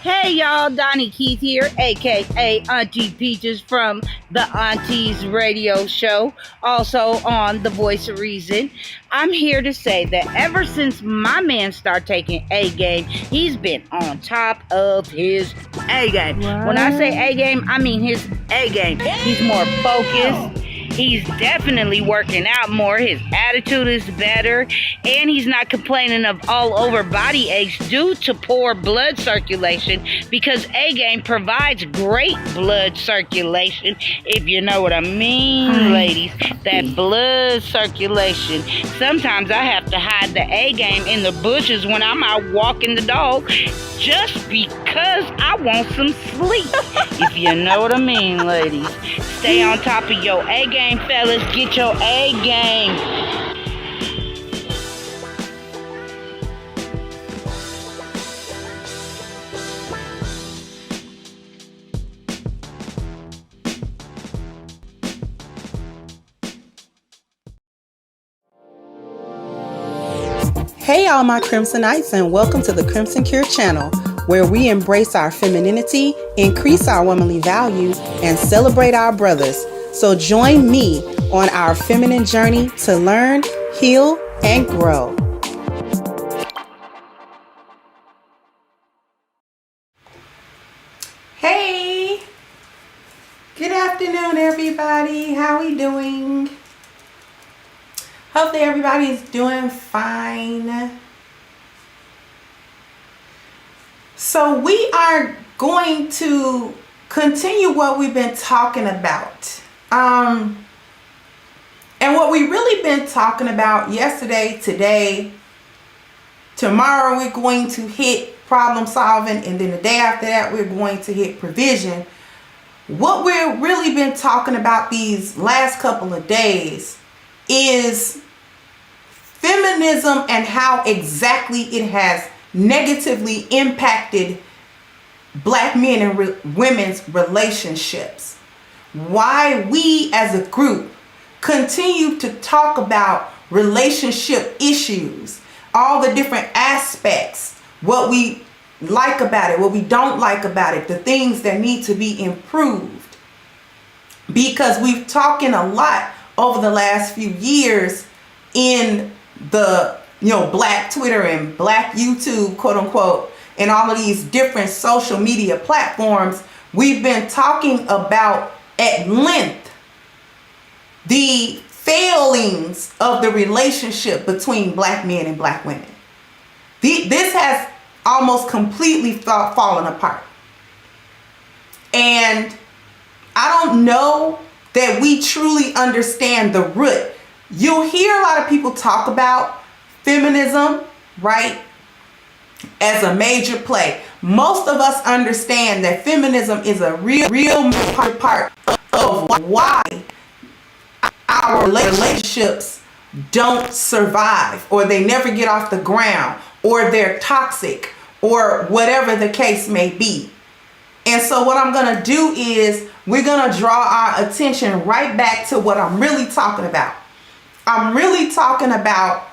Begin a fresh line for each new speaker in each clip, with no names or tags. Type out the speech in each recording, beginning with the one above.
Hey y'all, Donnie Keith here, aka Auntie Peaches from the Aunties Radio Show, also on The Voice of Reason. I'm here to say that ever since my man started taking A game, he's been on top of his A game.
What?
When I say A game, I mean his A game. He's more focused. He's definitely working out more. His attitude is better. And he's not complaining of all over body aches due to poor blood circulation, because A-Game provides great blood circulation, if you know what I mean, ladies. That blood circulation. Sometimes I have to hide the A-Game in the bushes when I'm out walking the dog just because I want some sleep. If you know what I mean, ladies. Stay on top of your A-Game, fellas. Get your A-Game.
Hey all my Crimsonites, and welcome to the Crimson Cure channel, where we embrace our femininity, increase our womanly values, and celebrate our brothers. So join me on our feminine journey to learn, heal, and grow. Hey! Good afternoon, everybody. How we doing? Hopefully everybody's doing fine. So we are going to continue what we've been talking about. And what we really been talking about yesterday, today, tomorrow we're going to hit problem solving, and then the day after that we're going to hit provision. What we've really been talking about these last couple of days is feminism and how exactly it has negatively impacted Black men and women's relationships. Why we as a group continue to talk about relationship issues, all the different aspects, what we like about it, what we don't like about it, the things that need to be improved. Because we've talking a lot over the last few years in the Black Twitter and Black YouTube, quote unquote, and all of these different social media platforms. We've been talking about at length the failings of the relationship between Black men and Black women. This has almost completely fallen apart. And I don't know that we truly understand the root. You'll hear a lot of people talk about feminism, right, as a major play. Most of us understand that feminism is a real part of why our relationships don't survive, or they never get off the ground, or they're toxic, or whatever the case may be. And so what I'm going to do is we're going to draw our attention right back to what I'm really talking about. I'm really talking about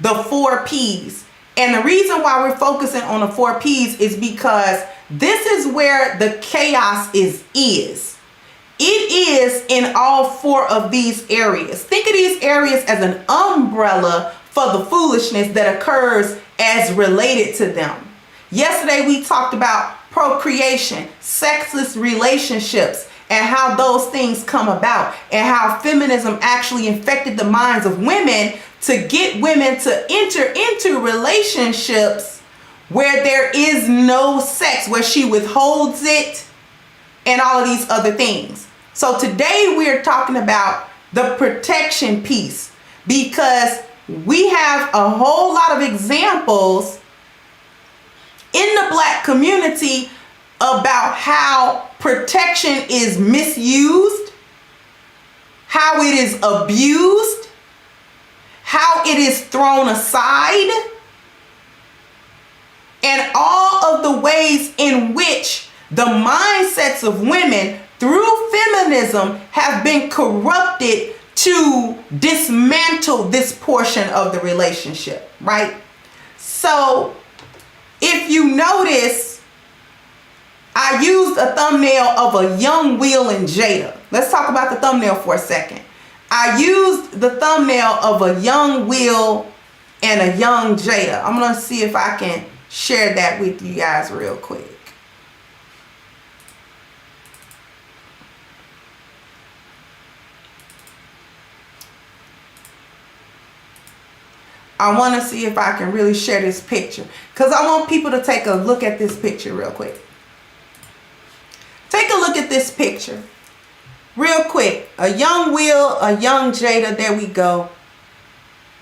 the 4 P's. And the reason why we're focusing on the 4 P's is because this is where the chaos is. It is in all 4 of these areas. Think of these areas as an umbrella for the foolishness that occurs as related to them. Yesterday we talked about procreation, sexless relationships, and how those things come about, and how feminism actually infected the minds of women to get women to enter into relationships where there is no sex, where she withholds it, and all of these other things. So today we're talking about the protection piece, because we have a whole lot of examples in the Black community about how protection is misused, how it is abused, how it is thrown aside, and all of the ways in which the mindsets of women through feminism have been corrupted to dismantle this portion of the relationship, right? So if you notice, I used a thumbnail of a young Will and Jada. Let's talk about the thumbnail for a second. I used the thumbnail of a young Will and a young Jada. I'm going to see if I can share that with you guys real quick. I want to see if I can really share this picture, because I want people to take a look at this picture real quick. Take a look at this picture real quick. A young Will, a young Jada. There we go.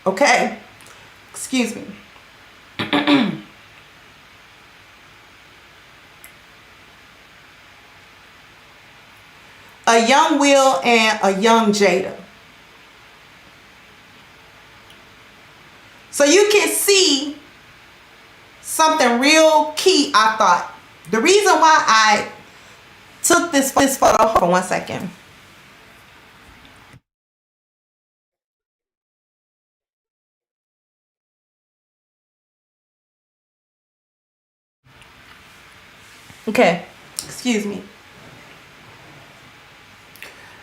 Okay. Excuse me. A young Will and a young Jada. So you can see something real key, I thought. The reason why I took this photo, hold on one second. Okay, excuse me.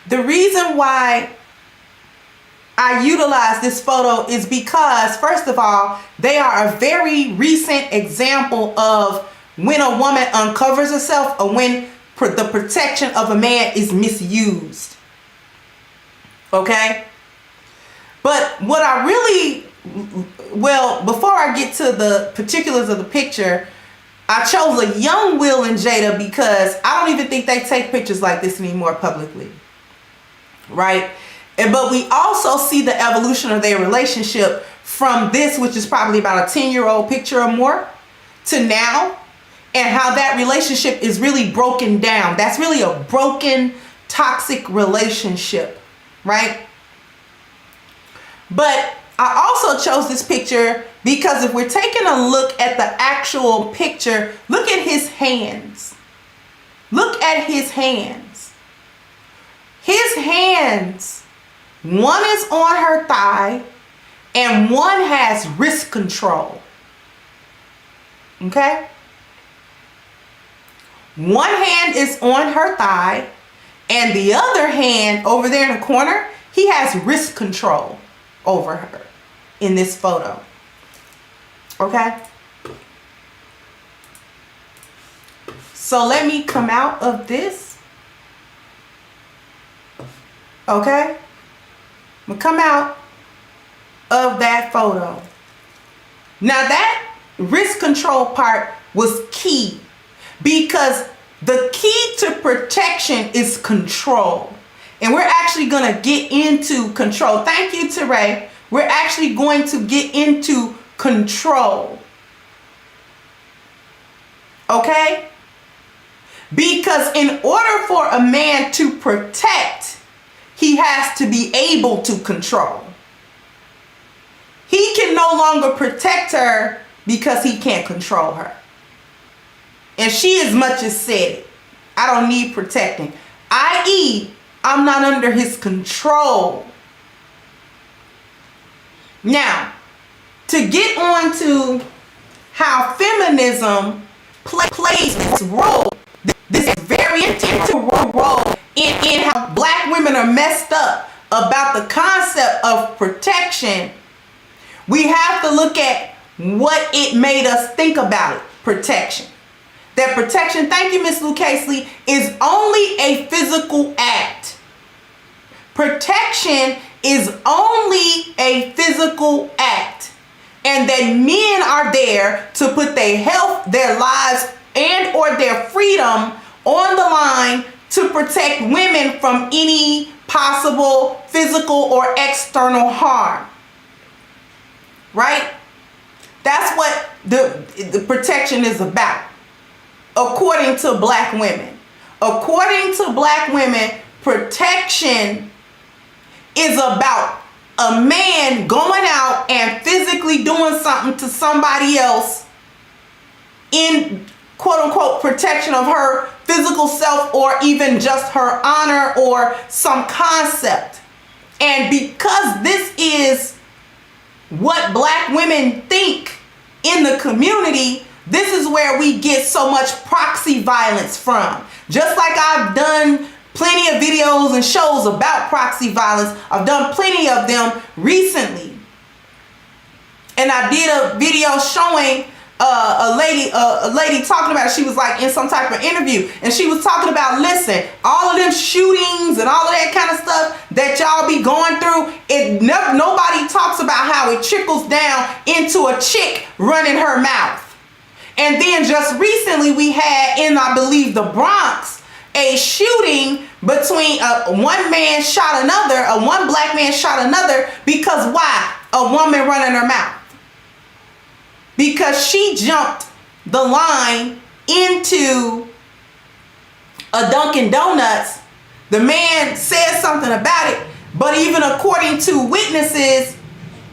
The reason why I utilize this photo is because, first of all, they are a very recent example of when a woman uncovers herself or when the protection of a man is misused. Okay? But what I really, well, before I get to the particulars of the picture, I chose a young Will and Jada because I don't even think they take pictures like this anymore publicly. Right? But we also see the evolution of their relationship from this, which is probably about a 10-year-old picture or more, to now, and how that relationship is really broken down. That's really a broken, toxic relationship, right? But I also chose this picture because if we're taking a look at the actual picture, look at his hands. Look at his hands. His hands, one is on her thigh and one has wrist control. Okay? One hand is on her thigh and the other hand over there in the corner, he has wrist control over her in this photo. Okay? So let me come out of this. Okay? I'm gonna come out of that photo. Now that wrist control part was key because the key to protection is control. And we're actually gonna get into control. Thank you, Teray. We're actually going to get into control. Okay? Because in order for a man to protect, he has to be able to control. He can no longer protect her because he can't control her. And she as much as said it. I don't need protecting. i.e., I'm not under his control. Now, to get on to how feminism plays this role, this very integral role in how black women are messed up about the concept of protection, we have to look at what it made us think about it, protection. That protection, thank you, Miss Lou Casely, is only a physical act. Protection is only a physical act. And that men are there to put their health, their lives, and or their freedom on the line to protect women from any possible physical or external harm. Right? That's what the protection is about. According to black women. According to black women, protection is about a man going out and physically doing something to somebody else in quote unquote protection of her physical self or even just her honor or some concept. And because this is what black women think in the community, this is where we get so much proxy violence from. Just like I've done plenty of videos and shows about proxy violence, I've done plenty of them recently. And I did a video showing a lady talking about it. She was like in some type of interview, and she was talking about, listen, all of them shootings and all of that kind of stuff that y'all be going through, nobody talks about how it trickles down into a chick running her mouth. And then just recently we had in, I believe, the Bronx, a shooting between one man shot another, one black man shot another, because why? A woman running her mouth. Because she jumped the line into a Dunkin' Donuts. The man said something about it, but even according to witnesses,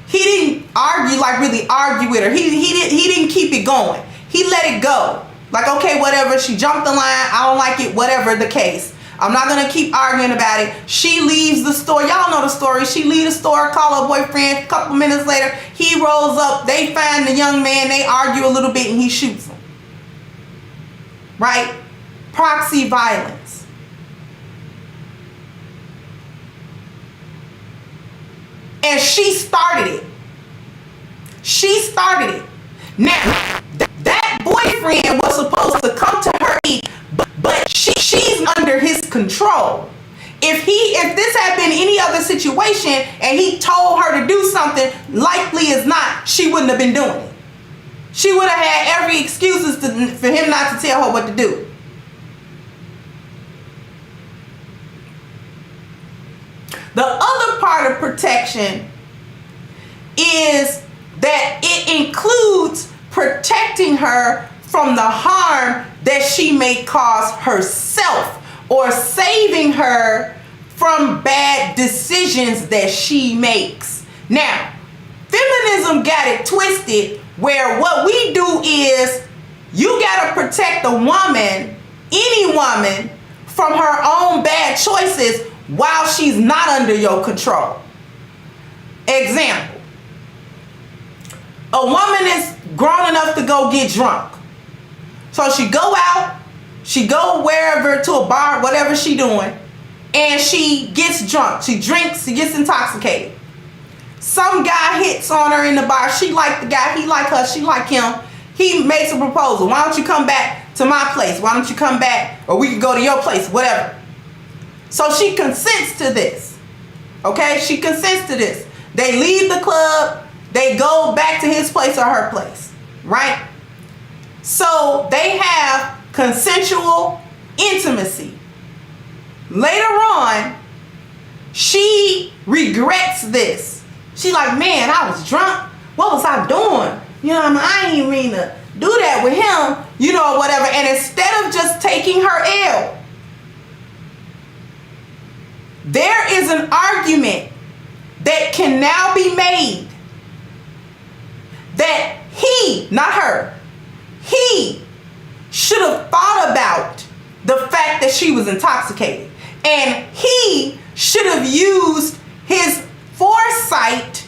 he didn't really argue with her. He didn't keep it going. He let it go. Like, okay, whatever. She jumped the line. I don't like it. Whatever the case. I'm not going to keep arguing about it. She leaves the store. Y'all know the story. She leaves the store, call her boyfriend. A couple minutes later, he rolls up. They find the young man. They argue a little bit and he shoots him. Right? Proxy violence. And she started it. She started it. Now, that boyfriend was supposed to come to her aid, but she's under his control. If this had been any other situation and he told her to do something, likely as not, she wouldn't have been doing it. She would have had every excuse for him not to tell her what to do. The other part of protection is that it includes protecting her from the harm that she may cause herself, or saving her from bad decisions that she makes. Now, feminism got it twisted where what we do is you got to protect a woman, any woman, from her own bad choices while she's not under your control. Example. A woman is grown enough to go get drunk. So she go out, she go wherever, to a bar, whatever she doing, and she gets drunk. She drinks, she gets intoxicated. Some guy hits on her in the bar. She like the guy, he like her, she like him. He makes a proposal. Why don't you come back to my place? Why don't you come back, or we can go to your place, whatever. So she consents to this. Okay, she consents to this. They leave the club. They go back to his place or her place, right? So they have consensual intimacy. Later on, she regrets this. She's like, man, I was drunk. What was I doing? You know, I ain't mean to do that with him, you know, whatever. And instead of just taking her L, there is an argument that can now be made that he, not her, he should have thought about the fact that she was intoxicated. And he should have used his foresight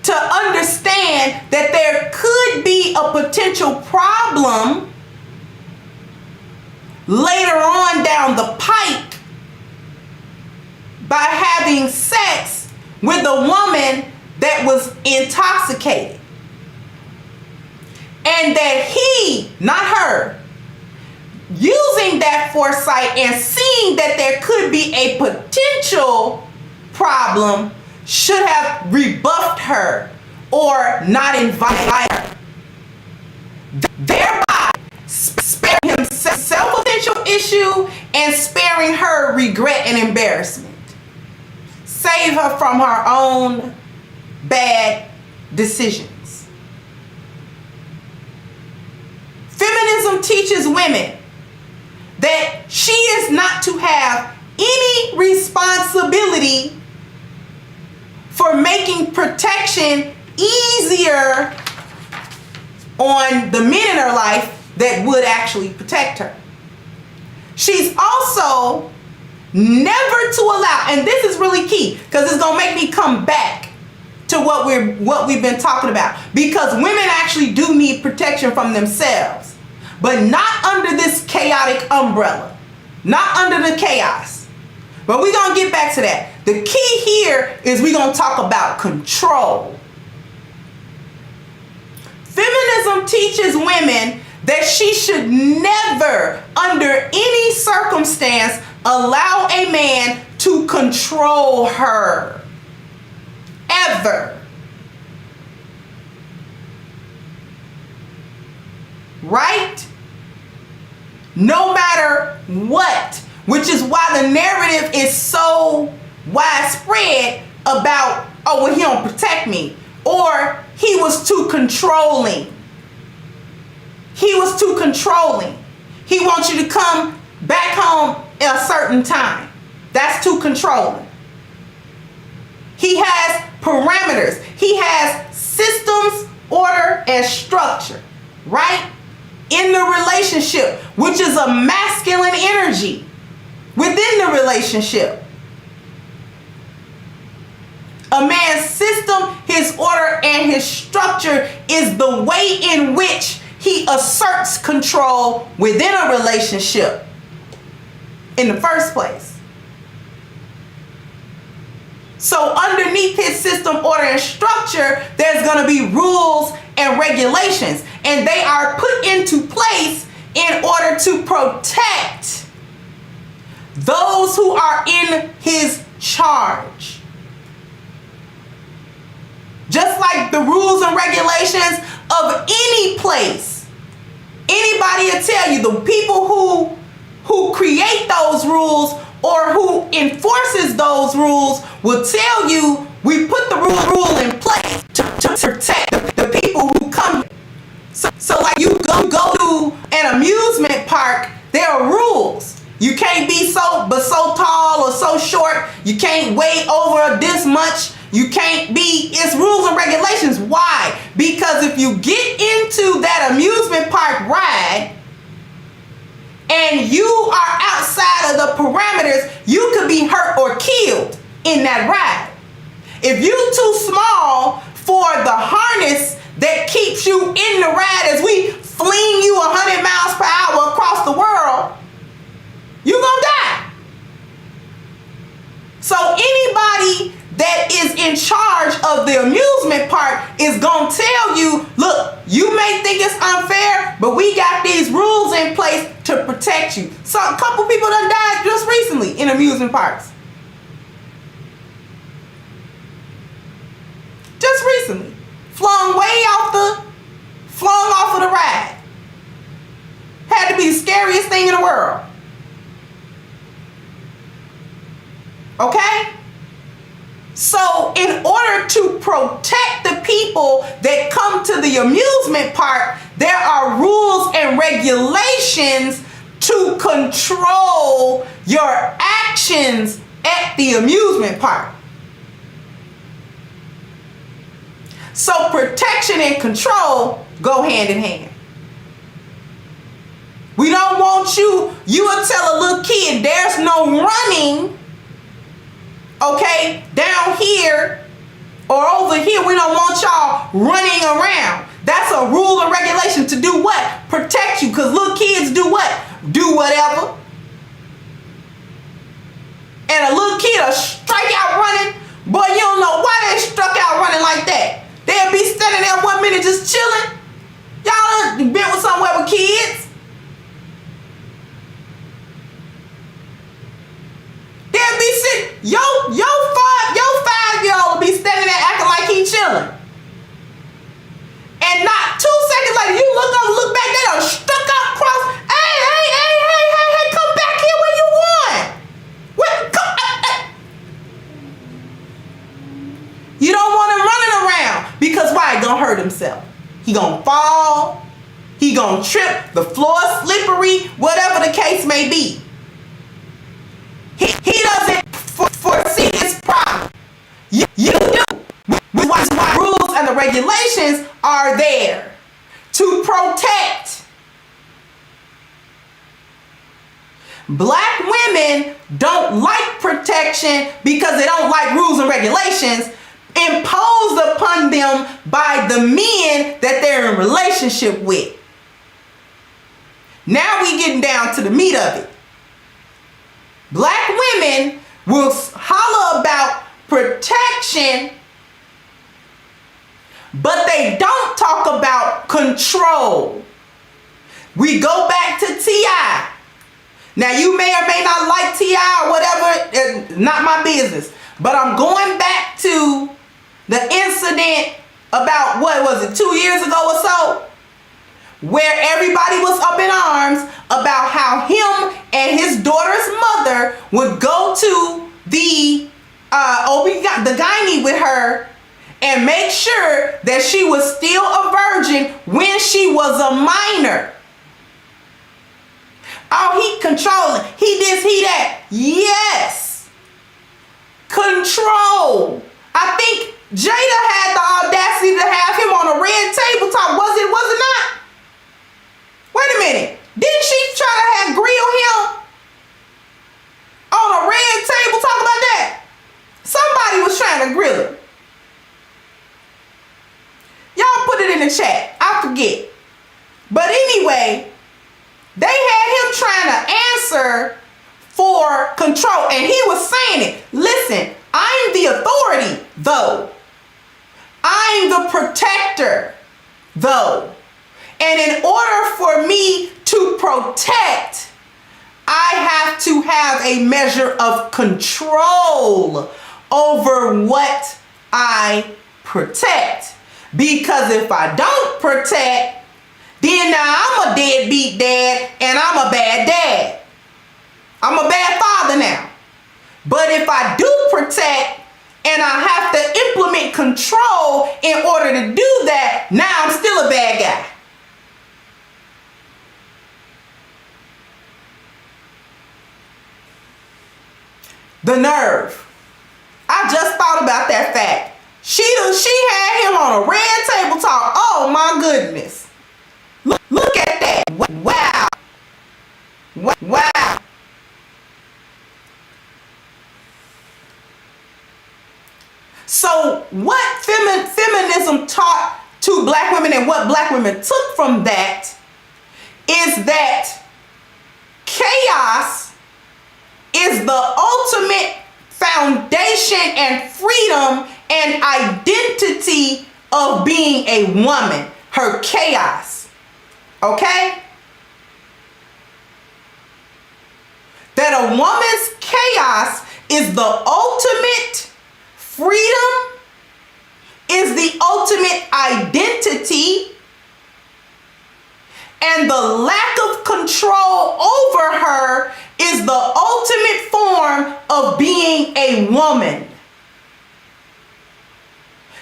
to understand that there could be a potential problem later on down the pike by having sex with a woman that was intoxicated. And that he, not her, using that foresight and seeing that there could be a potential problem, should have rebuffed her or not invited her. Thereby sparing himself a potential issue and sparing her regret and embarrassment. Save her from her own bad decisions. Feminism teaches women that she is not to have any responsibility for making protection easier on the men in her life that would actually protect her. She's also never to allow, and this is really key because it's going to make me come back to what we've been talking about, because women actually do need protection from themselves, but not under this chaotic umbrella, not under the chaos. But we're going to get back to that. The key here is we're going to talk about control. Feminism teaches women that she should never, under any circumstance, allow a man to control her. Ever. Right? No matter what. Which is why the narrative is so widespread about, oh, well, he don't protect me. Or he was too controlling. He was too controlling. He wants you to come back home at a certain time. That's too controlling. He has parameters. He has systems, order, and structure, right? In the relationship, which is a masculine energy within the relationship. A man's system, his order, and his structure is the way in which he asserts control within a relationship in the first place. So underneath his system, order, and structure, there's going to be rules and regulations, and they are put into place in order to protect those who are in his charge. Just like the rules and regulations of any place. Anybody will tell you, the people who create those rules or who enforces those rules will tell you, we put the rule in place to protect the people who come. So like you go to an amusement park, there are rules. You can't be so tall or so short. You can't weigh over this much. You can't be, it's rules and regulations. Why? Because if you get into that amusement park ride and you are outside of the parameters, you could be hurt or killed in that ride. If you're too small for the harness that keeps you in the ride as we fling you 100 miles per hour across the world, you're gonna die. So anybody that is in charge of the amusement park is gonna tell you, look, you may think it's unfair, but we got these rules in place to protect you. So a couple people done died just recently in amusement parks. Just recently. Flung off of the ride. Had to be the scariest thing in the world. Okay? So in order to protect the people that come to the amusement park, there are rules and regulations to control your actions at the amusement park. So protection and control go hand in hand. We don't want you will tell a little kid there's no running, okay, down here or over here. We don't want y'all running around. That's a rule and regulation to do what? Protect you, because little kids do what? Do whatever. And a little kid will strike out running. Boy, you don't know why they struck out running like that. They'll be standing there 1 minute just chilling. Y'all been with somewhere with kids. They'll be sitting, your 5-year-old will be standing there acting like he chilling. And not 2 seconds later, you look back, they done stuck out across. Hey, come back here where you want. You don't want him running around, because why? He gonna hurt himself. He gonna fall. He gonna trip. The floor slippery, whatever the case may be. He doesn't foresee this problem. You do. Which is why rules and the regulations are there to protect. Black women don't like protection because they don't like rules and regulations. imposed upon them by the men that they're in relationship with. Now we getting down to the meat of it. Black women will holler about protection, but they don't talk about control. We go back to T.I. Now you may or may not like T.I. or whatever, it's not my business. But I'm going back to the incident about, what was it, 2 years ago or so? Where everybody was up in arms about how him and his daughter's mother would go to the gynae with her and make sure that she was still a virgin when she was a minor. Oh, he controlling. He this, he that. Yes. Control. I think Jada had the audacity to have him on a red tabletop. Was it not? Wait a minute. Didn't she try to grill him on a red table? Talk about that. Somebody was trying to grill him. Y'all put it in the chat. I forget. But anyway, they had him trying to answer for control. And he was saying it. Listen, I'm the authority, though. I'm the protector, though. And in order for me to protect, I have to have a measure of control over what I protect. Because if I don't protect, then now I'm a deadbeat dad and I'm a bad dad. I'm a bad father now. But if I do protect and I have to implement control in order to do that, now I'm still a bad guy. The nerve. I just thought about that fact. She had him on a red tabletop. Oh my goodness. Look at that. Wow. Wow. So what feminism taught to black women and what black women took from that is that chaos is the ultimate foundation and freedom and identity of being a woman. Her chaos. Okay? That a woman's chaos is the ultimate freedom, is the ultimate identity, and the lack of control over her is the ultimate form of being a woman.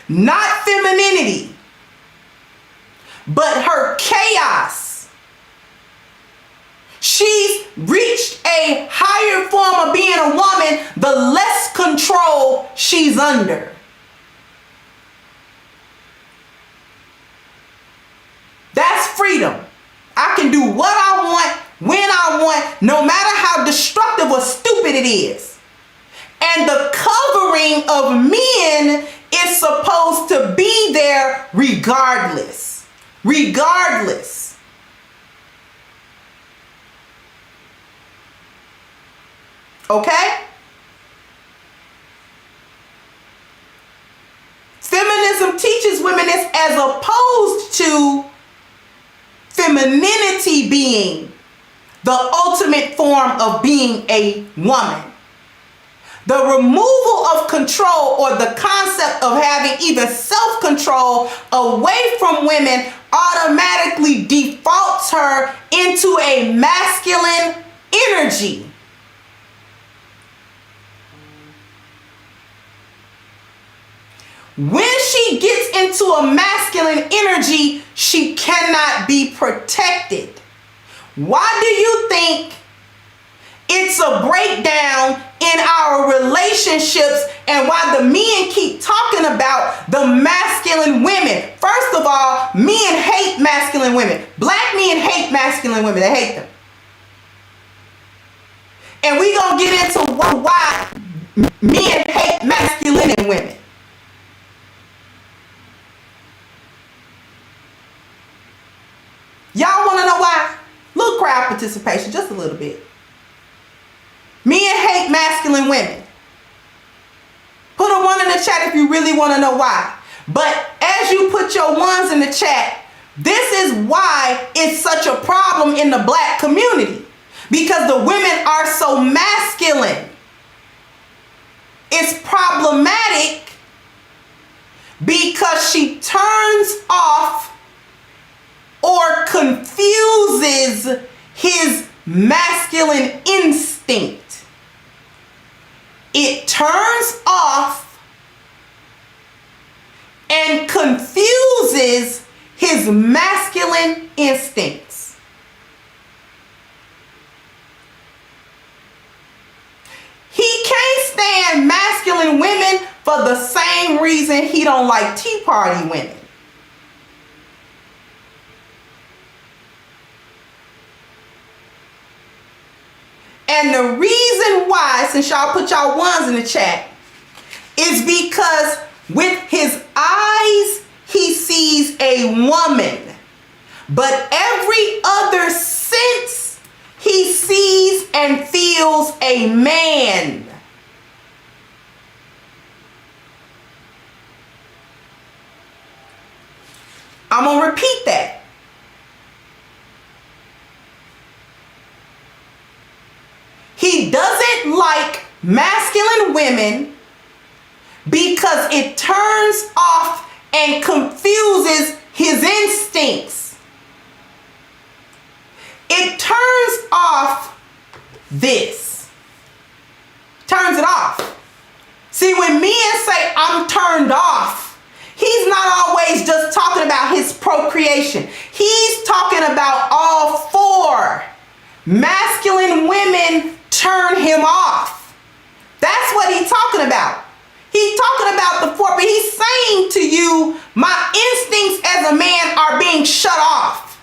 Not femininity, but her chaos. She's reached a higher form of being a woman the less control she's under. That's freedom. I can do what I want, when I want, no matter how destructive or stupid it is. And the covering of men is supposed to be there regardless. Regardless. Okay? Feminism teaches women this as opposed to femininity being the ultimate form of being a woman. The removal of control or the concept of having even self-control away from women automatically defaults her into a masculine energy. When she gets into a masculine energy, she cannot be protected. Why do you think it's a breakdown in our relationships and why the men keep talking about the masculine women? First of all, men hate masculine women. Black men hate masculine women. They hate them. And we're going to get into why men hate masculine women. Y'all want to know why? Little crowd participation, just a little bit. Men hate masculine women. Put a 1 in the chat if you really want to know why. But as you put your 1s in the chat, this is why it's such a problem in the black community. Because the women are so masculine. It's problematic because she turns off or confuses his masculine instinct. It turns off and confuses his masculine instincts. He can't stand masculine women for the same reason he don't like Tea Party women. And the reason why, since y'all put y'all 1s in the chat, is because with his eyes, he sees a woman. But every other sense, he sees and feels a man. I'm going to repeat that. He doesn't like masculine women because it turns off and confuses his instincts. It turns off this. Turns it off. See, when men say I'm turned off, he's not always just talking about his procreation. He's talking about all 4. Masculine women turn him off. That's what he's talking about. He's talking about the 4, but he's saying to you, my instincts as a man are being shut off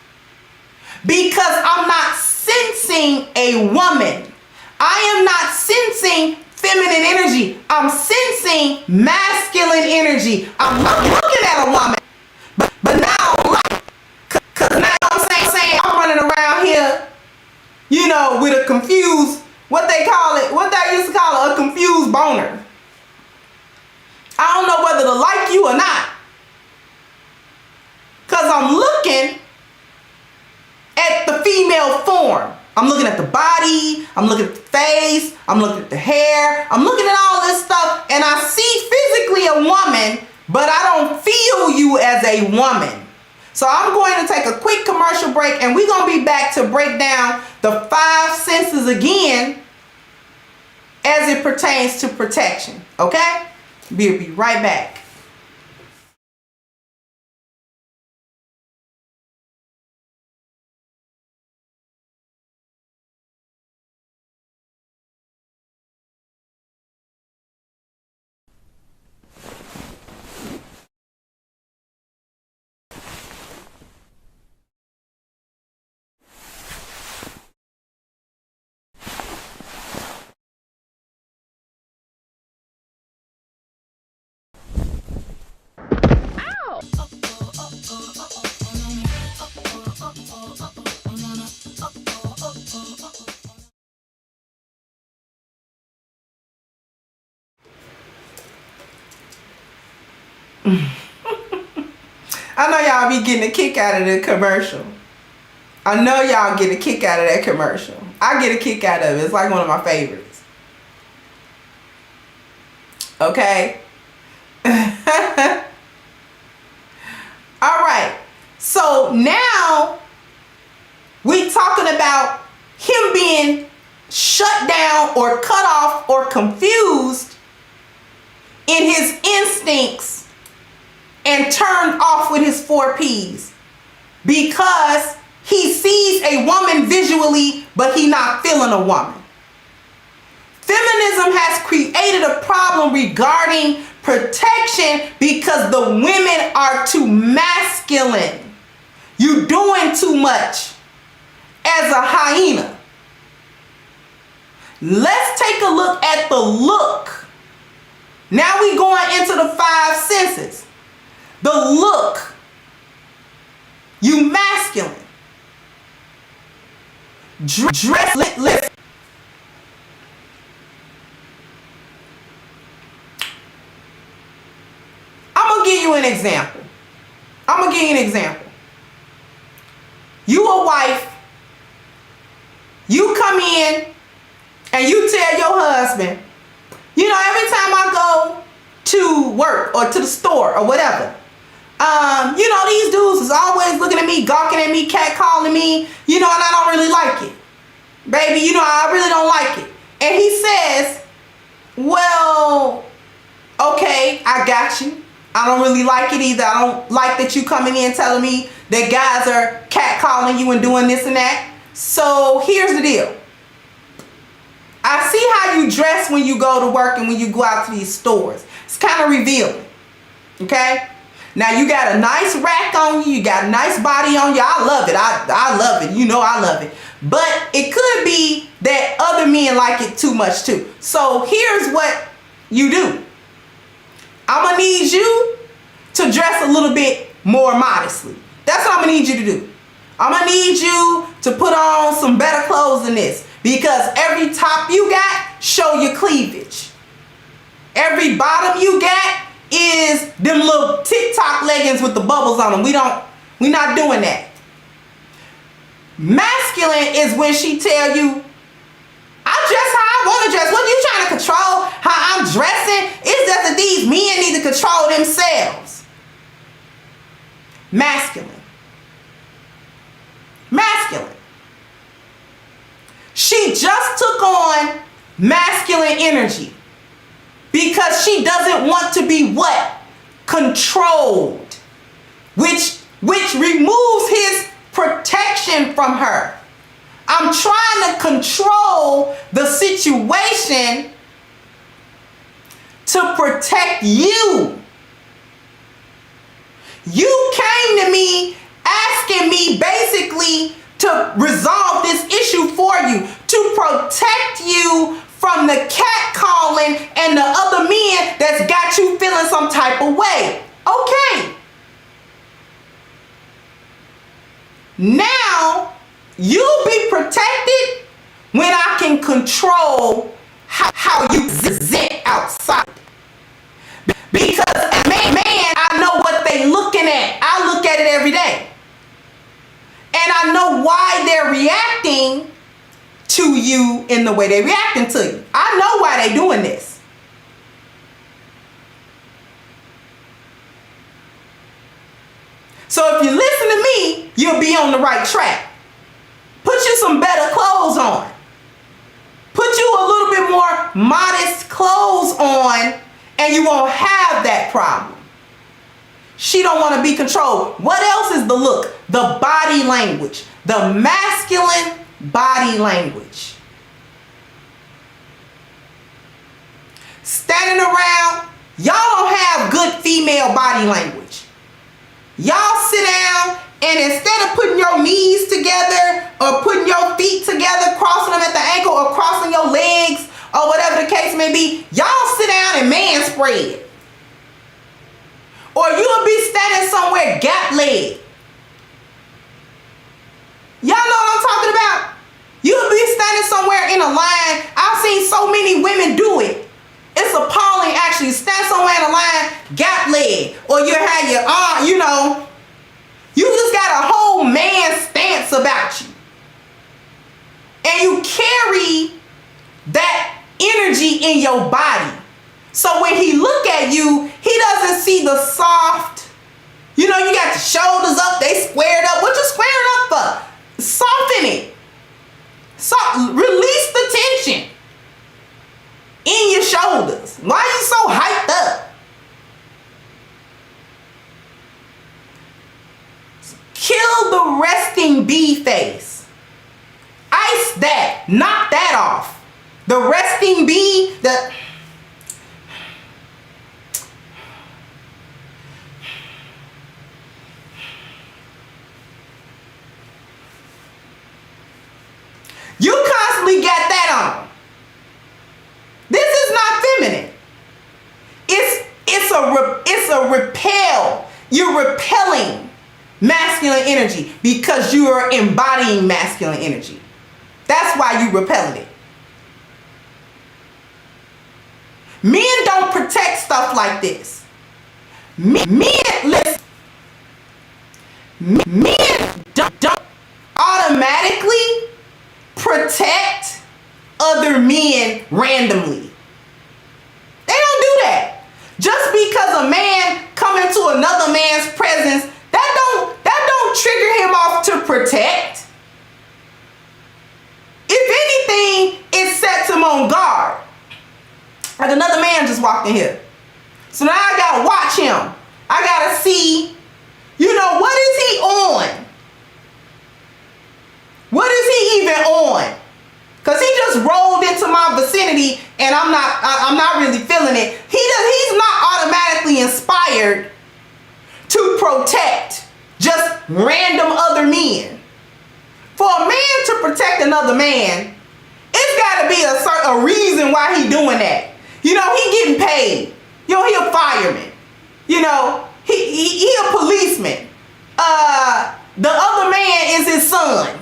because I'm not sensing a woman. I am not sensing feminine energy. I'm sensing masculine energy. I'm not looking at a woman, but now, because now I'm running around here, you know, with a confused, what they used to call it, a confused boner. I don't know whether to like you or not. Because I'm looking at the female form. I'm looking at the body. I'm looking at the face. I'm looking at the hair. I'm looking at all this stuff. And I see physically a woman, but I don't feel you as a woman. So I'm going to take a quick commercial break, and we're going to be back to break down the 5 senses again as it pertains to protection. Okay? We'll be right back. I know y'all be getting a kick out of the commercial. I know y'all get a kick out of that commercial. I get a kick out of it. It's like one of my favorites. Okay? All right. So now we're talking about him being shut down or cut off or confused in his instincts and turned off with his 4 P's because he sees a woman visually, but he's not feeling a woman. Feminism has created a problem regarding protection because the women are too masculine. You're doing too much as a hyena. Let's take a look at the look. Now we going into the 5 senses. The look. You masculine. Listen. I'm gonna give you an example. You a wife, you come in and you tell your husband, you know, every time I go to work or to the store or whatever, you know, these dudes is always looking at me, gawking at me, catcalling me, you know, and I don't really like it. Baby, you know, I really don't like it. And he says, well, okay, I got you. I don't really like it either. I don't like that you coming in telling me that guys are catcalling you and doing this and that. So here's the deal. I see how you dress when you go to work and when you go out to these stores. It's kind of revealing. Okay? Now you got a nice rack on you. You got a nice body on you. I love it. I love it. You know I love it. But it could be that other men like it too much too. So here's what you do. I'm going to need you to dress a little bit more modestly. That's what I'm going to need you to do. I'm going to need you to put on some better clothes than this. Because every top you got, show your cleavage. Every bottom you got is them little TikTok leggings with the bubbles on them. We're not doing that. Masculine is when she tell you, I dress how I want to dress. What are you trying to control how I'm dressing? It's just that these men need to control themselves. Masculine. She just took on masculine energy because she doesn't want to be what? Controlled. Which removes his protection from her. I'm trying to control the situation to protect you. You came to me asking me basically to resolve this issue for you, to protect you from the catcalling and the other men that's got you feeling some type of way. Okay. Now, you'll be protected when I can control how you present outside. Because as man, I know what they looking at. I look at it every day. And I know why they're reacting to you in the way they're reacting to you. I know why they're doing this. So if you listen to me, you'll be on the right track. Put you some better clothes on. Put you a little bit more modest clothes on and you won't have that problem. She don't want to be controlled. What else is the look? The body language. The masculine body language. Standing around, y'all don't have good female body language. Y'all sit down and instead of putting your knees together or putting your feet together, crossing them at the ankle or crossing your legs or whatever the case may be, y'all sit down and man spread. Or you'll be standing somewhere gap-legged. Y'all know what I'm talking about? You'll be standing somewhere in a line. I've seen so many women do it. It's appalling actually. Stand somewhere in a line, gap-legged. Or you have your arm, you know. You just got a whole man stance about you. And you carry that energy in your body. So when he look at you, he doesn't see the soft, you know, you got your shoulders up, they squared up. What you squaring up for? Soften it. Release the tension in your shoulders. Why are you so hyped up? Kill the resting bee face. Ice that. Knock that off. The resting bee, you constantly got that on. This is not feminine. It's a repel. You're repelling masculine energy because you are embodying masculine energy. That's why you repelling it. Men don't protect stuff like this. Listen. Men don't automatically protect other men randomly. They don't do that. Just because a man come into another man's presence, that don't trigger him off to protect. If anything, it sets him on guard. Like another man just walked in here. So now I gotta watch him. I gotta see, what is he on? What is he even on? Because he just rolled into my vicinity and I'm not really feeling it. He's not automatically inspired to protect just random other men. For a man to protect another man, it's gotta be a reason why he doing that. He getting paid. He a fireman. He a policeman. The other man is his son.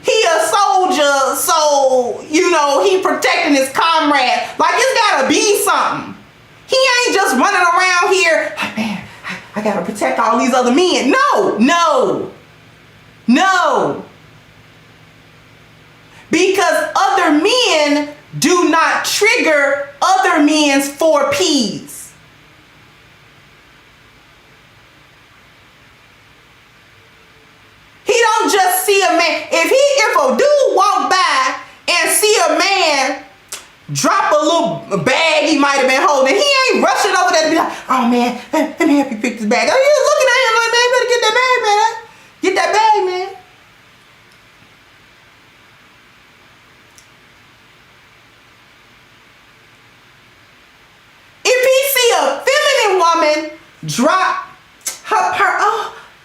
He a soldier, so he protecting his comrade. Like it's gotta be something. He ain't just running around here like, man, I gotta protect all these other men. No. Because other men do not trigger other men's 4 Ps. He don't just see a man. If a dude walk by and see a man drop a little bag he might have been holding, he ain't rushing over there to be like, oh man, let me help you pick this bag. Oh, you're looking at him like, man, you better get that bag, man. Get that bag, man. If he see a feminine woman drop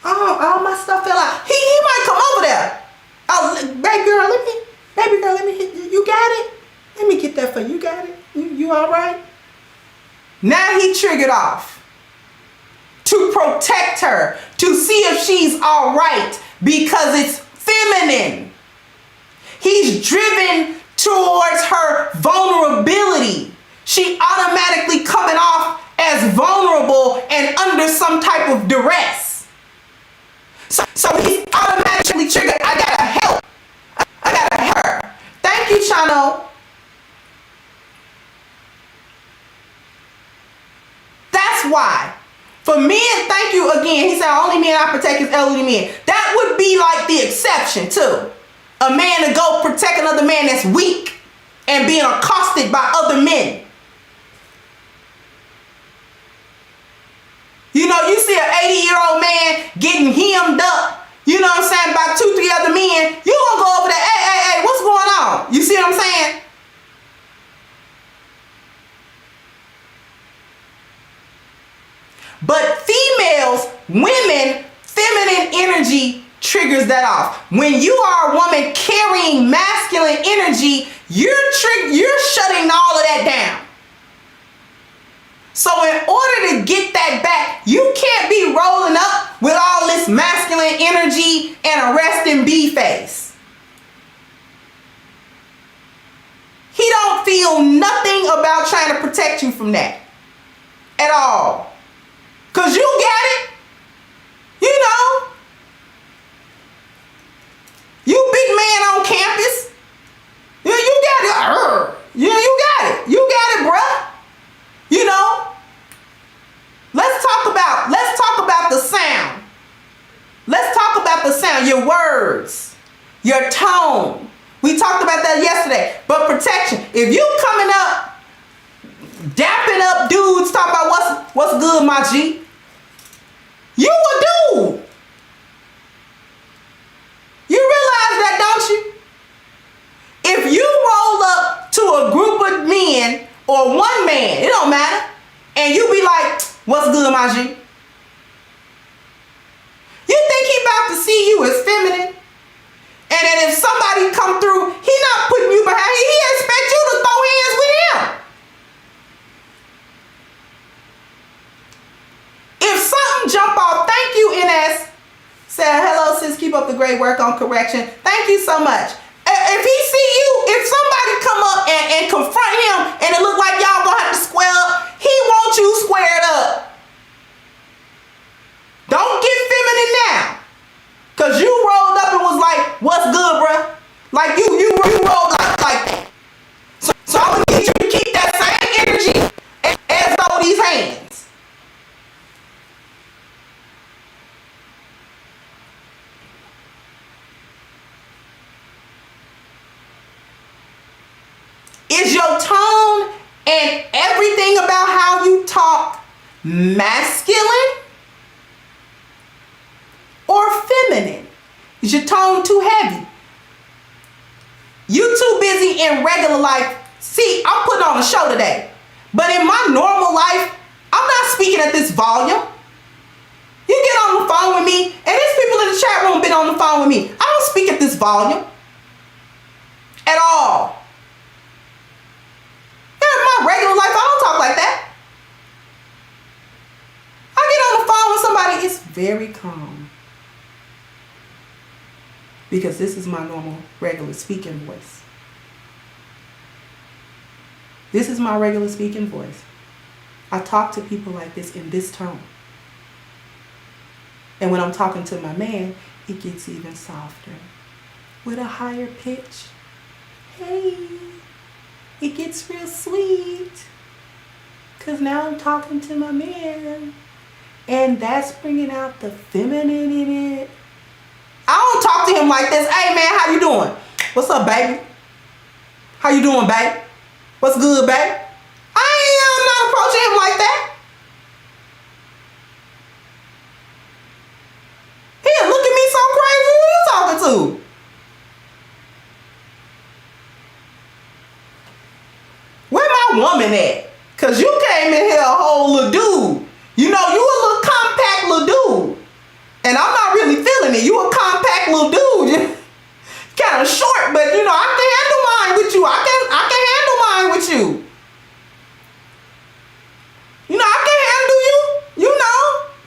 all my stuff fell out, he might come over there. Oh, baby girl, let me hit you. You got it? Let me get that for you. You got it? You all right? Now he triggered off to protect her, to see if she's all right because it's feminine. He's driven towards her vulnerability. She automatically coming off as vulnerable and under some type of duress. So he's automatically triggered. I gotta help. I gotta her. Thank you, Chano. That's why. For men, thank you again. He said only men I protect is elderly men. That would be like the exception too. A man to go protect another man that's weak and being accosted by other men. You see an 80-year-old man getting hemmed up, by 2-3 other men, you gonna go over there, hey, what's going on? You see what I'm saying? But females, women, feminine energy triggers that off. When you are a woman carrying masculine energy, you're shutting all of that down. So in order to get that back, you can't be rolling up with all this masculine energy and a resting bee face. He don't feel nothing about trying to protect you from that at all. Because you got it. You big man on campus. You got it. You got it. You got it, bruh. Let's talk about the sound. Let's talk about the sound, your words, your tone. We talked about that yesterday. But protection. If you coming up, dapping up dudes, talking about what's good, my G. You a dude. You realize that, don't you? If you roll up to a group of men or one man, it don't matter, and you be like, what's good, my G? You think he about to see you as feminine? And then if somebody come through, he not putting you behind, he expect you to throw hands with him. If something jump off, thank you, NS. great work on correction. Thank you so much. If he see you, if somebody come up and confront him and it look like y'all gonna have to square up, he wants you squared up. Don't get feminine now. Cause you rolled up and was like, what's good, bruh? Like you rolled up like that. So I'm gonna need you to keep that same energy as though these hands. Is your tone and everything about how you talk masculine or feminine? Is your tone too heavy? You too busy in regular life. See, I'm putting on a show today. But in my normal life, I'm not speaking at this volume. You get on the phone with me, and there's people in the chat room been on the phone with me. I don't speak at this volume at all. In my regular life, I don't talk like that. I get on the phone with somebody, it's very calm. Because this is my normal, regular speaking voice. This is my regular speaking voice. I talk to people like this in this tone. And when I'm talking to my man, it gets even softer. With a higher pitch. Hey, it gets real sweet. Because now I'm talking to my man. And that's bringing out the feminine in it. I don't talk to him like this. Hey man, how you doing? What's up, baby? How you doing, babe? What's good, babe? I'm not approaching him like that. He'll look at me so crazy. Who you talking to? Where my woman at? Cause you came in here a whole little dude. You know, you a little compact little dude. And I'm not really feeling it. You a compact little dude. Kind of short, but you know, I can handle mine with you. I can handle mine with you. You know, I can handle you. You know.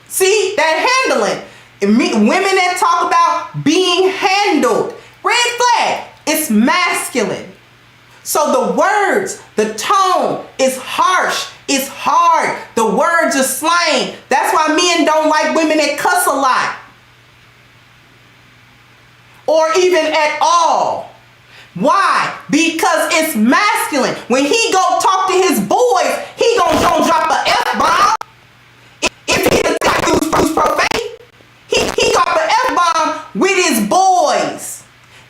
See, that handling. Women that talk about being handled. Red flag. It's masculine. So the words, the tone is harsh. It's hard. The words are slang. That's why men don't like women that cuss a lot. Or even at all. Why? Because it's masculine. When he go talk to his boys, he gonna drop a F-bomb. If he doesn't use profane, he drop an F-bomb with his boys.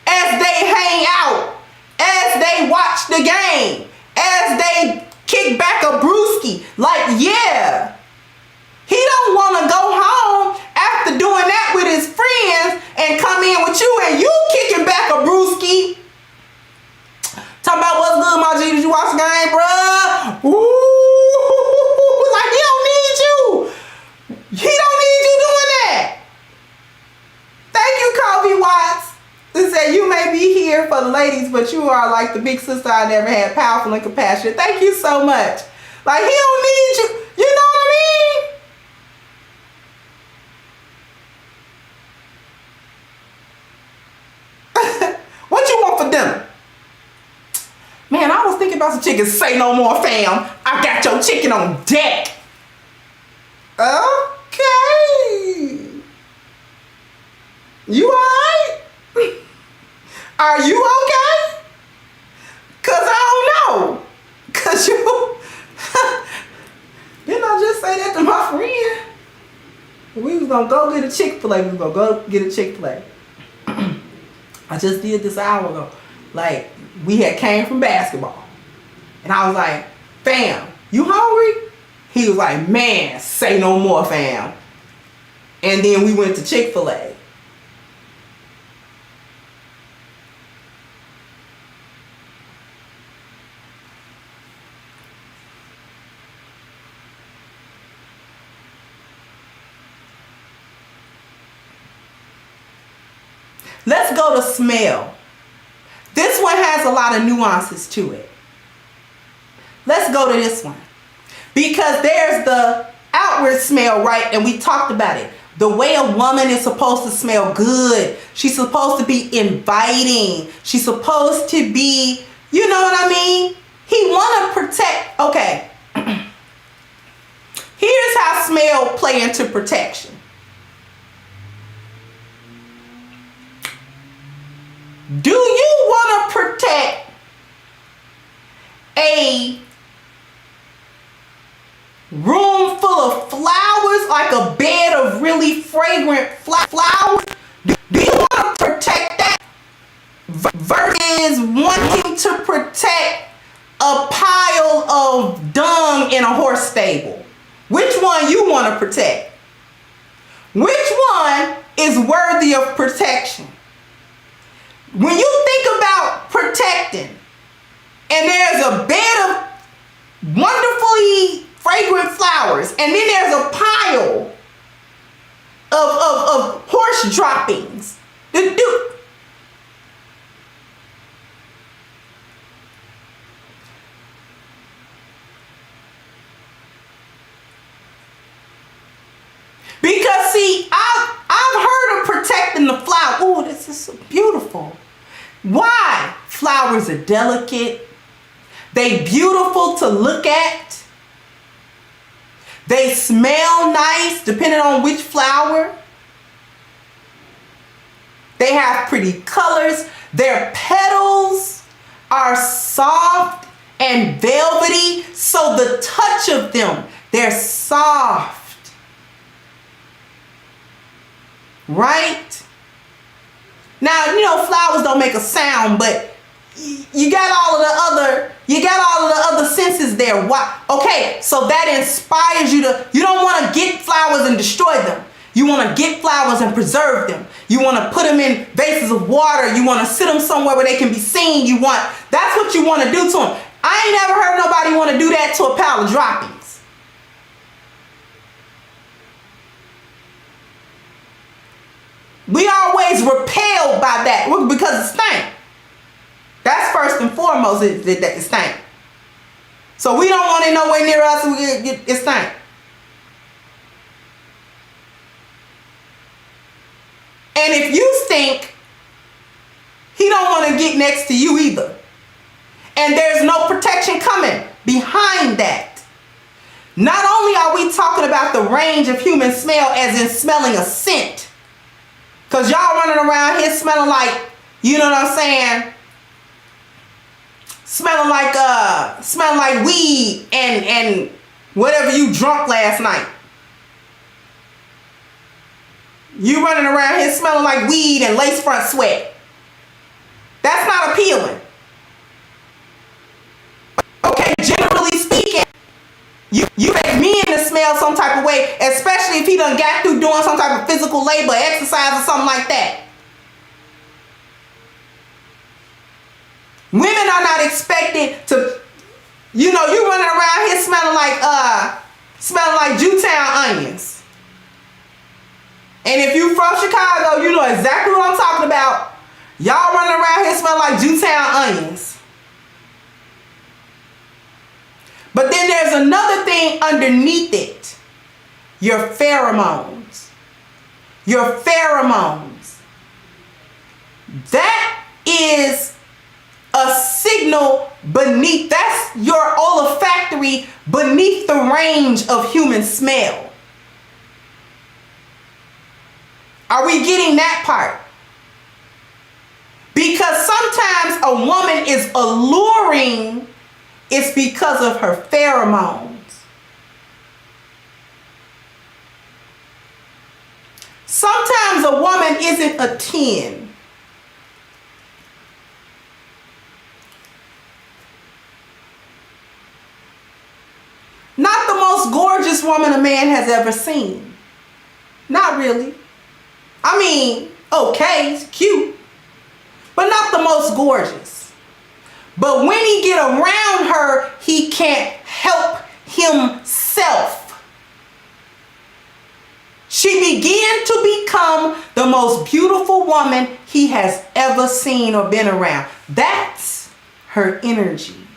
As they hang out. As they watch the game. As they kick back a brewski. Like, yeah. He don't want to go home after doing that with his friends and come in with you and you kicking back a brewski. Talking about what's good, my G. Did you watch the game, bruh? Ooh, like he don't need you. He don't need you doing that. Thank you, Kobe Watts. They said you may be here for the ladies, but you are like the big sister I never had, powerful and compassionate. Thank you so much. Like he don't need you. You know what I mean? What you want for dinner? Man, I was thinking about some chicken. Say no more, fam. I got your chicken on deck. Okay. You alright? Are you okay? Cause I don't know. Cause you didn't I just say that to my friend? We was gonna go get a Chick-fil-A. We was gonna go get a Chick-fil-A. I just did this hour ago. Like, we had came from basketball. And I was like, fam, you hungry? He was like, man, say no more, fam. And then we went to Chick-fil-A. Let's go to smell. This one has a lot of nuances to it. Let's go to this one. Because there's the outward smell, right? And we talked about it. The way a woman is supposed to smell good. She's supposed to be inviting. She's supposed to be, you know what I mean? He want to protect. Okay. Here's how smell play into protection. Do you want to protect a room full of flowers, like a bed of really fragrant flowers? Do you want to protect that versus wanting to protect a pile of dung in a horse stable? Which one you want to protect? Which one is worthy of protection? When you think about protecting, and there's a bed of wonderfully fragrant flowers, and then there's a pile of horse droppings. Because see, I've heard of protecting the flower. Oh, this is so beautiful. Why? Flowers are delicate. They beautiful to look at. They smell nice depending on which flower. They have pretty colors. Their petals are soft and velvety. So the touch of them, they're soft. Right? Now, you know, flowers don't make a sound, but you got all of the other senses there. Why? Okay, so that inspires you you don't want to get flowers and destroy them. You want to get flowers and preserve them. You want to put them in vases of water. You want to sit them somewhere where they can be seen. That's what you want to do to them. I ain't never heard nobody want to do that to a pile of droppings. We always repelled by that because it stank. That's first and foremost, it stank. So we don't want it nowhere near us. It stank. And if you stink, he don't want to get next to you either. And there's no protection coming behind that. Not only are we talking about the range of human smell as in smelling a scent, because y'all running around here smelling like, you know what I'm saying? Smelling like weed and whatever you drunk last night. You running around here smelling like weed and lace front sweat. That's not appealing. Okay, generally speaking, you make men to smell some type of way, especially if he done got through doing some type of physical labor, exercise or something like that. Women are not expected to, you know, you running around here smelling like Jewtown onions. And if you from Chicago, you know exactly what I'm talking about. Y'all running around here smelling like Jewtown onions. But then there's another thing underneath it. Your pheromones. Your pheromones. That is a signal beneath. That's your olfactory beneath the range of human smell. Are we getting that part? Because sometimes a woman is alluring. It's because of her pheromones. Sometimes a woman isn't a 10. Not the most gorgeous woman a man has ever seen. Not really. I mean, okay, it's cute, but not the most gorgeous. But when he get around her, he can't help himself. She began to become the most beautiful woman he has ever seen or been around. That's her energy.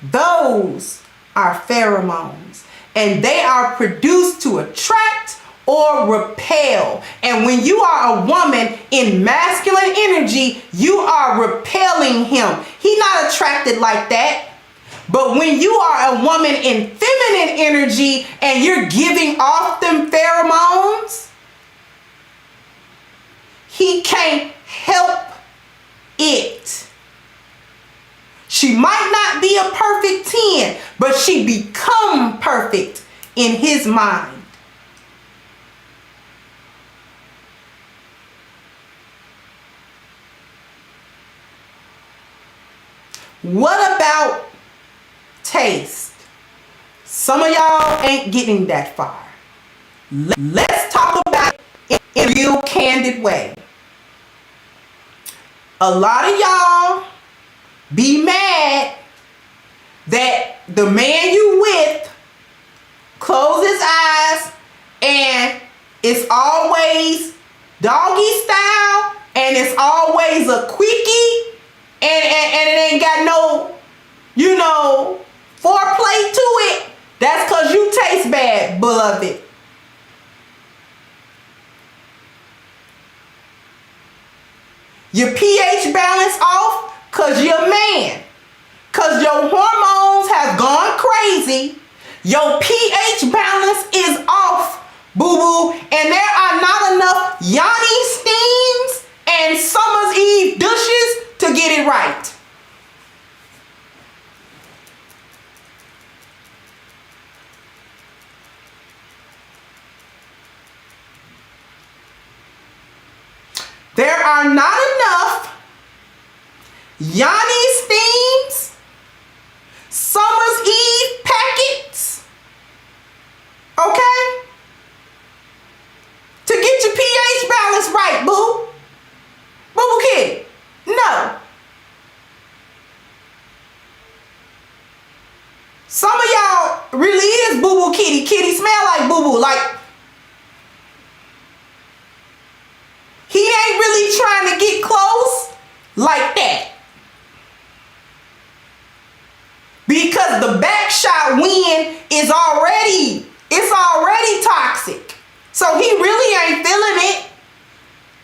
Those are pheromones. And they are produced to attract or repel. And when you are a woman in masculine energy, you are repelling him. He's not attracted like that. But when you are a woman in feminine energy and you're giving off them pheromones, he can't help it. She might not be a perfect 10, but she become perfect in his mind. What about taste? Some of y'all ain't getting that far. Let's talk about it in a real candid way. A lot of y'all be mad that the man you with close his eyes and it's always doggy style and it's always a quickie and it ain't got no, foreplay to it. That's because you taste bad, beloved. Your pH balance off because you're a man. Because your hormones have gone crazy. Your pH balance is off, boo-boo. And there are not enough Yanni steams and Summer's Eve douches to get it right. There are not enough Yanni steams, Summer's Eve packets, okay, to get your pH balance right, boo. Boo-boo kitty. No. Some of y'all really is boo-boo kitty. Kitty smell like boo-boo. Like, he ain't really trying to get close like that. Because the back shot wind is already toxic. So he really ain't feeling it.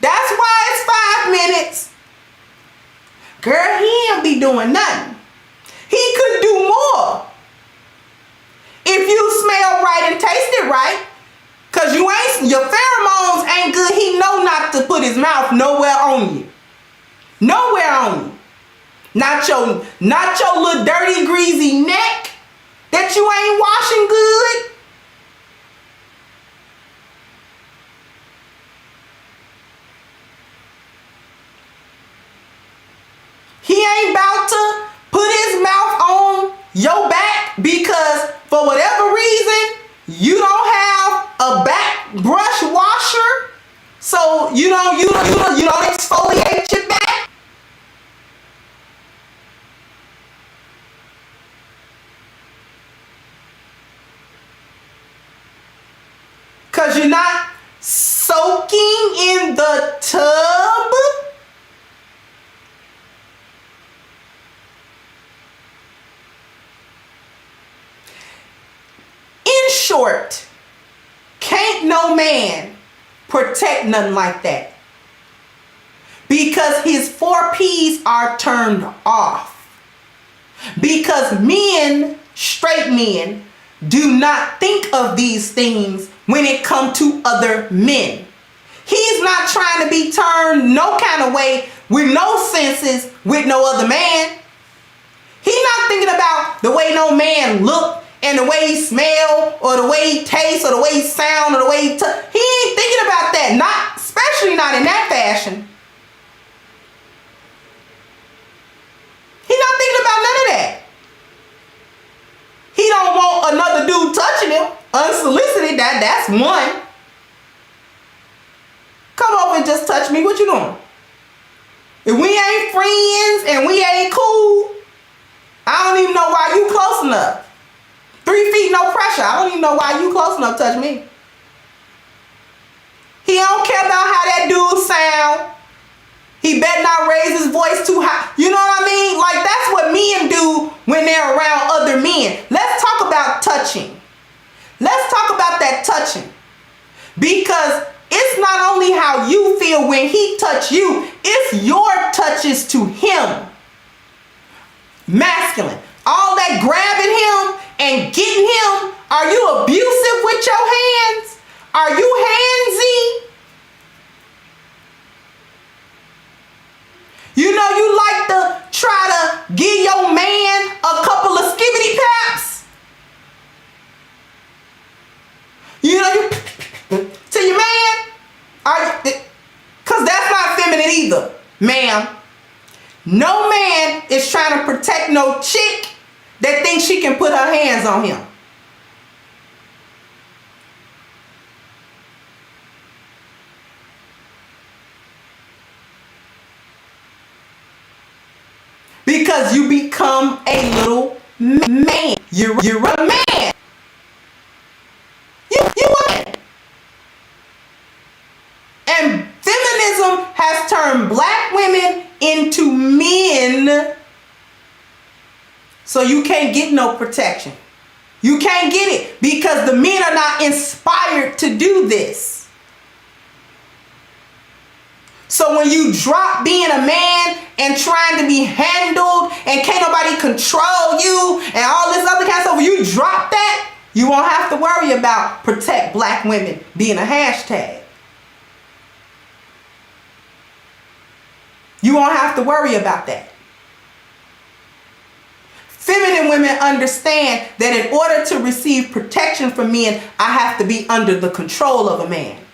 That's why it's 5 minutes. Girl, he ain't be doing nothing. He could do more. If you smell right and taste it right. Cause your pheromones ain't good. He know not to put his mouth nowhere on you. Nowhere on you. Not your little dirty, greasy neck that you ain't washing good. He ain't about to put his mouth on your back because for whatever reason you don't have a back brush washer, so you don't exfoliate your back. Cause you're not soaking in the tub. In short, can't no man protect nothing like that. Because his 4 P's are turned off. Because men, straight men, do not think of these things when it comes to other men. He's not trying to be turned no kind of way with no senses with no other man. He's not thinking about the way no man look and the way he smell or the way he tastes or the way he sound or the way he he ain't thinking about that. Not, especially not in that fashion. He's not thinking about none of that. He don't want another dude touching him unsolicited. That's one. Come over and just touch me. What you doing? If we ain't friends and we ain't cool, I don't even know why you close enough. 3 feet, no pressure. I don't even know why you close enough to touch me. He don't care about how that dude sound. He better not raise his voice too high. You know what I mean? Like, that's what men do when they're around other men. Let's talk about touching. Let's talk about that touching. Because it's not only how you feel when he touch you, it's your touches to him. Masculine. All that grabbing him and getting him. Are you abusive with your hands? Are you handsy? You know you like to try to give your man a couple of skibbity paps. You know you to your man? Because that's not feminine either, ma'am. No man is trying to protect no chick that thinks she can put her hands on him. Because you become a little man. You're a man. You a man. And feminism has turned black women into men. So you can't get no protection. You can't get it because the men are not inspired to do this. So when you drop being a man and trying to be handled and can't nobody control you and all this other kind of stuff, when you drop that, you won't have to worry about protect black women being a hashtag. You won't have to worry about that. Feminine women understand that in order to receive protection from men, I have to be under the control of a man.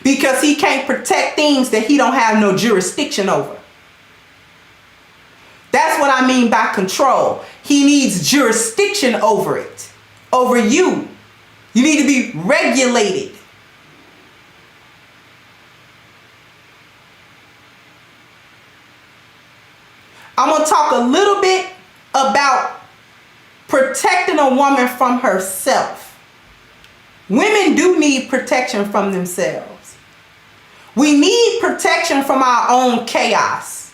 Because he can't protect things that he don't have no jurisdiction over. That's what I mean by control. He needs jurisdiction over it, over you. You need to be regulated. I'm going to talk a little bit about protecting a woman from herself. Women do need protection from themselves. We need protection from our own chaos.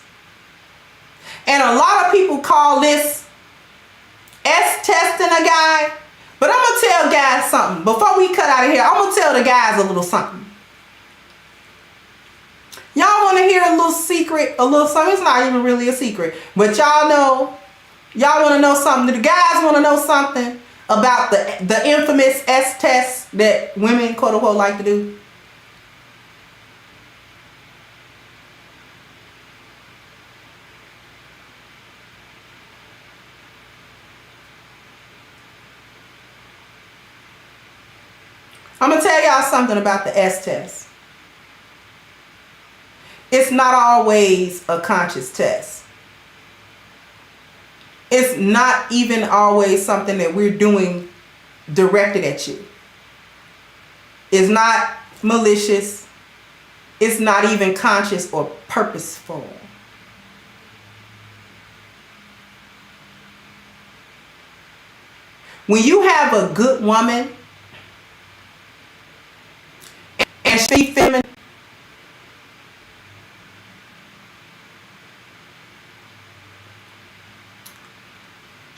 And a lot of people call this S-testing a guy. But I'm going to tell guys something. Before we cut out of here, I'm going to tell the guys a little something. Y'all want to hear a little secret? A little something? It's not even really a secret. But y'all know, y'all want to know something. The guys want to know something about the infamous S-test that women, quote unquote, like to do. I'm going to tell y'all something about the S-test. It's not always a conscious test. It's not even always something that we're doing directed at you. It's not malicious. It's not even conscious or purposeful. When you have a good woman and she feminine,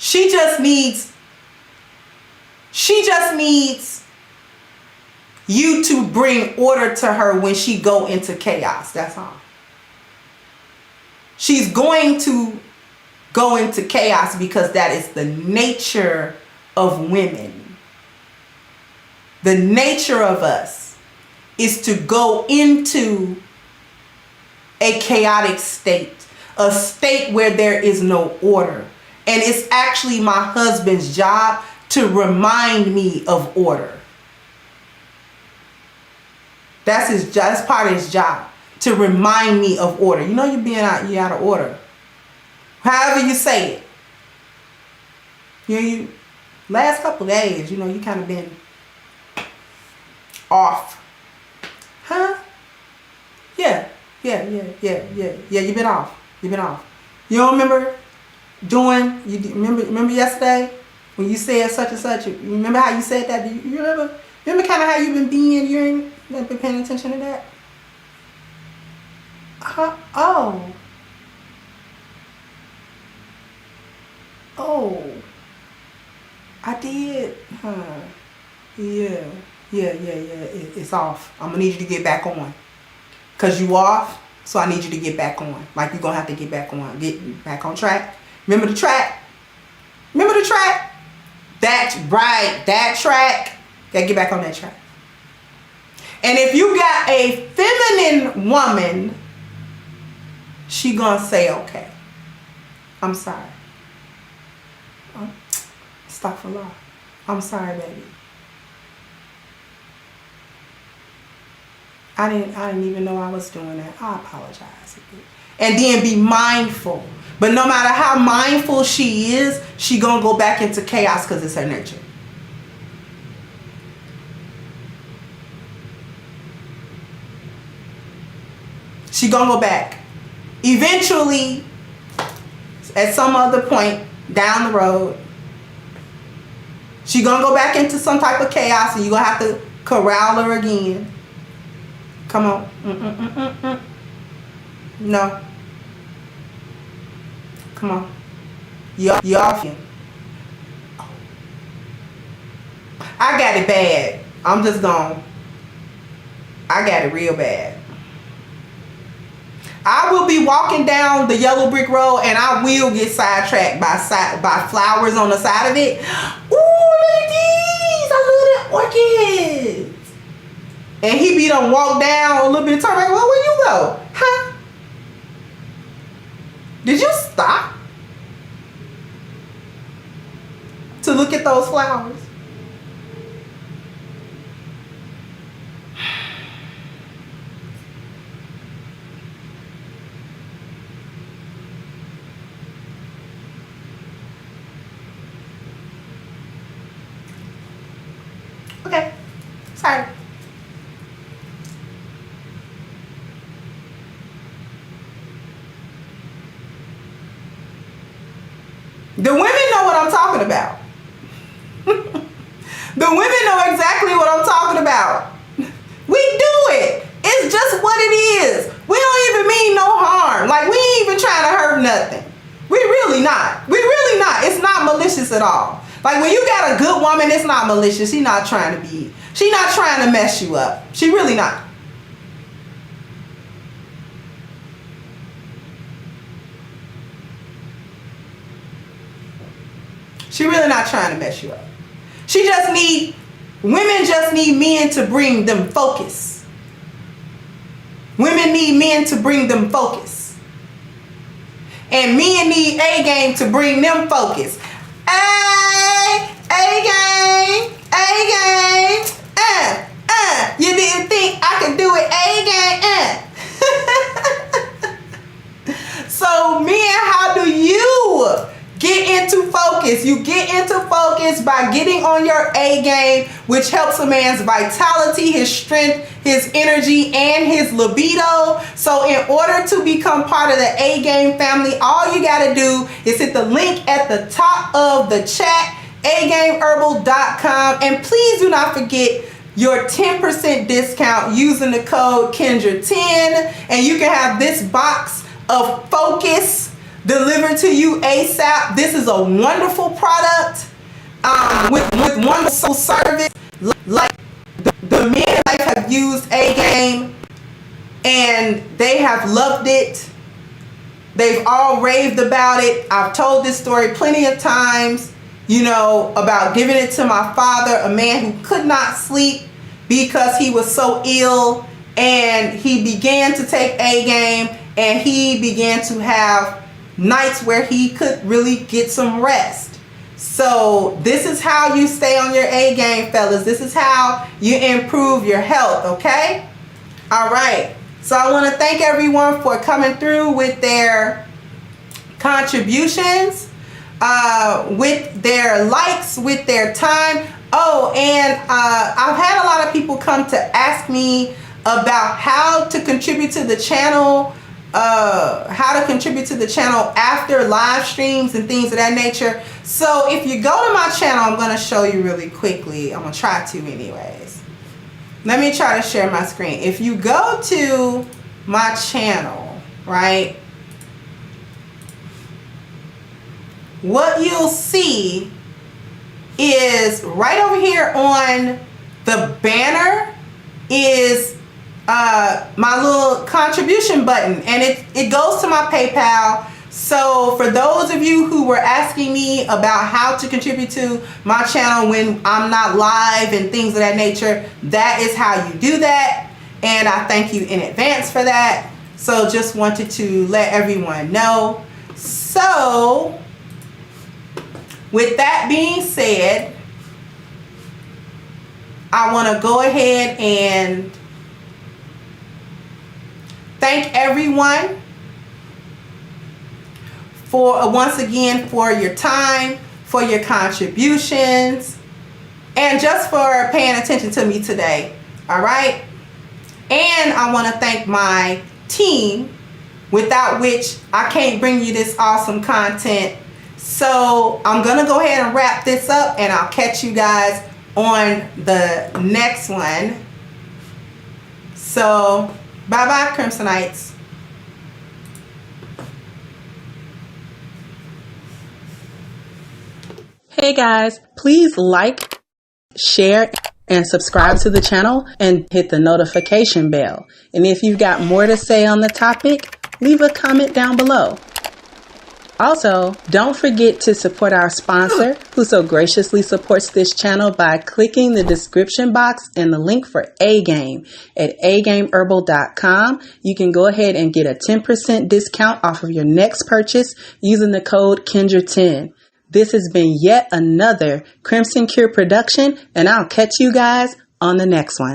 she just needs you to bring order to her when she go into chaos. That's all. She's going to go into chaos because that is the nature of women. The nature of us is to go into a chaotic state, a state where there is no order. And it's actually my husband's job to remind me of order. That's part of his job, to remind me of order. You know you're out of order. However you say it. You last couple of days, you kind of been off. Huh? Yeah, you've been off. You don't remember remember yesterday when you said such and such? You remember how you said that? Do you remember kind of how you've been being? You ain't been paying attention to that? Oh, I did. Huh? Yeah. Yeah. It's off. I'm gonna need you to get back on. Cause you off, so I need you to get back on. Like you're gonna have to get back on. Get back on track. Remember the track? Remember the track? That's right. That track. Gotta get back on that track. And if you got a feminine woman, she gonna say, okay, I'm sorry. Astaghfirullah. I'm sorry, baby. I didn't even know I was doing that. I apologize. And then be mindful. But no matter how mindful she is, she gonna go back into chaos because it's her nature. She gonna go back. Eventually, at some other point down the road, she gonna go back into some type of chaos and you gonna have to corral her again. Come on. No. Come on. You off. I got it bad. I'm just gone. I got it real bad. I will be walking down the yellow brick road and I will get sidetracked by flowers on the side of it. Ooh, look at these. I love that orchids. And he be done walk down a little bit, turn back. Well, where you go? Huh? Did you stop to look at those flowers? Okay. Sorry. The women know what I'm talking about. The women know exactly what I'm talking about. We do it. It's just what it is. We don't even mean no harm. Like, we ain't even trying to hurt nothing. We really not. We really not. It's not malicious at all. Like, when you got a good woman, it's not malicious. She's not trying to mess you up. She really not. She really not trying to mess you up. Women just need men to bring them focus. Women need men to bring them focus. And men need A game to bring them focus. A game. You didn't think I could do it, A game, So men, how do you get into focus? You get into focus by getting on your A game, which helps a man's vitality, his strength, his energy, and his libido. So in order to become part of the A game family, all you got to do is hit the link at the top of the chat, agameherbal.com. And please do not forget your 10% discount using the code Kendra10. And you can have this box of focus delivered to you ASAP. This is a wonderful product with wonderful service. Like the men in life have used A game and they have loved it. They've all raved about it. I've told this story plenty of times, about giving it to my father, a man who could not sleep because he was so ill, and he began to take A game and he began to have nights where he could really get some rest. So this is how you stay on your A game, fellas. This is how you improve your health, okay? All right. So I want to thank everyone for coming through with their contributions, with their likes, with their time. Oh, and I've had a lot of people come to ask me about how to contribute to the channel, after live streams and things of that nature. So if you go to my channel, I'm going to show you really quickly. I'm going to try to anyways. Let me try to share my screen. If you go to my channel, right, what you'll see is right over here on The banner is my little contribution button, and it goes to my PayPal. So for those of you who were asking me about how to contribute to my channel when I'm not live and things of that nature, that is how you do that. And I thank you in advance for that. So just wanted to let everyone know. So with that being said, I want to go ahead and thank everyone for once again for your time, for your contributions, and just for paying attention to me today. All right. And I want to thank my team, without which I can't bring you this awesome content. So I'm going to go ahead and wrap this up, and I'll catch you guys on the next one. So bye-bye, Crimsonites.
Hey guys, please like, share, and subscribe to the channel and hit the notification bell. And if you've got more to say on the topic, leave a comment down below. Also, don't forget to support our sponsor, who so graciously supports this channel by clicking the description box and the link for A-Game at agameherbal.com. You can go ahead and get a 10% discount off of your next purchase using the code Kendra10. This has been yet another Crimson Cure production, and I'll catch you guys on the next one.